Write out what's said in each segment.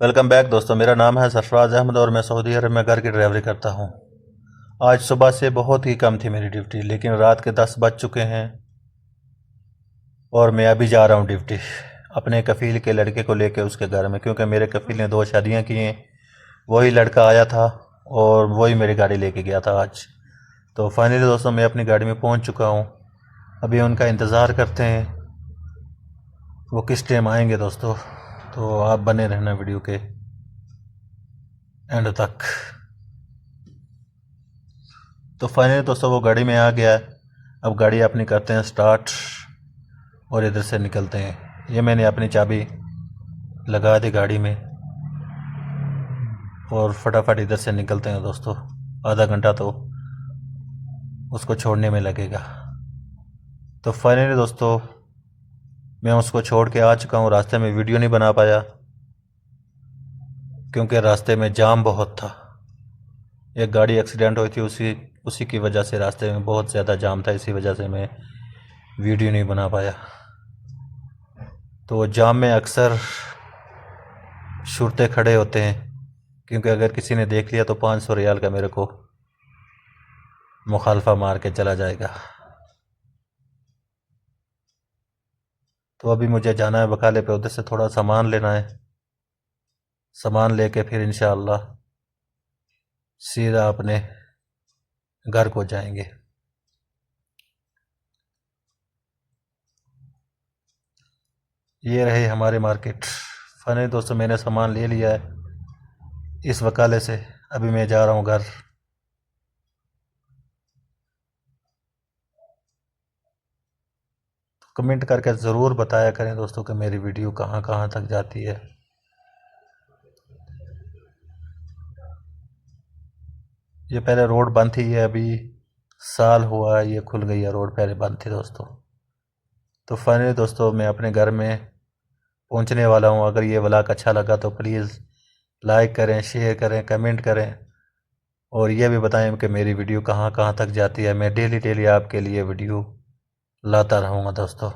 Welcome back दोस्तों। मेरा नाम है सरफराज अहमद और मैं सऊदी अरब में घर की ड्राइवरी करता हूँ। आज सुबह से बहुत ही कम थी मेरी ड्यूटी, लेकिन रात के 10 बज चुके हैं और मैं अभी जा रहा हूँ ड्यूटी अपने कफ़ील के लड़के को लेकर उसके घर में, क्योंकि मेरे कफ़ील ने 2 शादियाँ की हैं। वही लड़का आया था और वही मेरी गाड़ी लेके गया था आज। तो फाइनली दोस्तों मैं अपनी गाड़ी में पहुँच चुका हूँ। अभी उनका इंतज़ार करते हैं वो किस टाइम आएंगे दोस्तों। तो आप बने रहना वीडियो के एंड तक। तो फाइनली दोस्तों वो गाड़ी में आ गया है। अब गाड़ी अपनी करते हैं स्टार्ट और इधर से निकलते हैं। ये मैंने अपनी चाबी लगा दी गाड़ी में और फटाफट इधर से निकलते हैं दोस्तों। आधा घंटा तो उसको छोड़ने में लगेगा। तो फाइनली दोस्तों मैं उसको छोड़ के आ चुका हूँ। रास्ते में वीडियो नहीं बना पाया क्योंकि रास्ते में जाम बहुत था। एक गाड़ी एक्सीडेंट हुई थी, उसी उसी की वजह से रास्ते में बहुत ज़्यादा जाम था। इसी वजह से मैं वीडियो नहीं बना पाया। तो जाम में अक्सर शुरते खड़े होते हैं, क्योंकि अगर किसी ने देख लिया तो 500 रियाल का मेरे को मुखालफा मार के चला जाएगा। तो अभी मुझे जाना है बकाले पे, उधर से थोड़ा सामान लेना है। सामान लेके फिर इंशाअल्लाह सीधा अपने घर को जाएंगे। ये रहे हमारे मार्केट। फाइनली दोस्तों मैंने सामान ले लिया है इस वकाले से। अभी मैं जा रहा हूँ घर। कमेंट करके ज़रूर बताया करें दोस्तों कि मेरी वीडियो कहाँ कहाँ तक जाती है। ये पहले रोड बंद थी, ये अभी साल हुआ है ये खुल गई है रोड, पहले बंद थी दोस्तों। तो फाइनली दोस्तों मैं अपने घर में पहुंचने वाला हूं। अगर ये व्लॉग अच्छा लगा तो प्लीज़ लाइक करें, शेयर करें, कमेंट करें और ये भी बताएं कि मेरी वीडियो कहाँ कहाँ तक जाती है। मैं डेली डेली आपके लिए वीडियो लाता रहूँगा दोस्तों।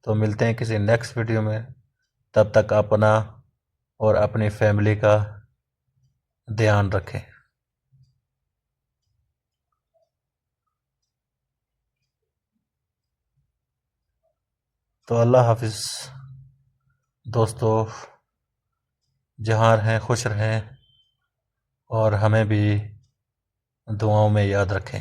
तो मिलते हैं किसी नेक्स्ट वीडियो में। तब तक अपना और अपनी फैमिली का ध्यान रखें। तो अल्लाह हाफिज़ दोस्तों। जहाँ रहें खुश रहें और हमें भी दुआओं में याद रखें।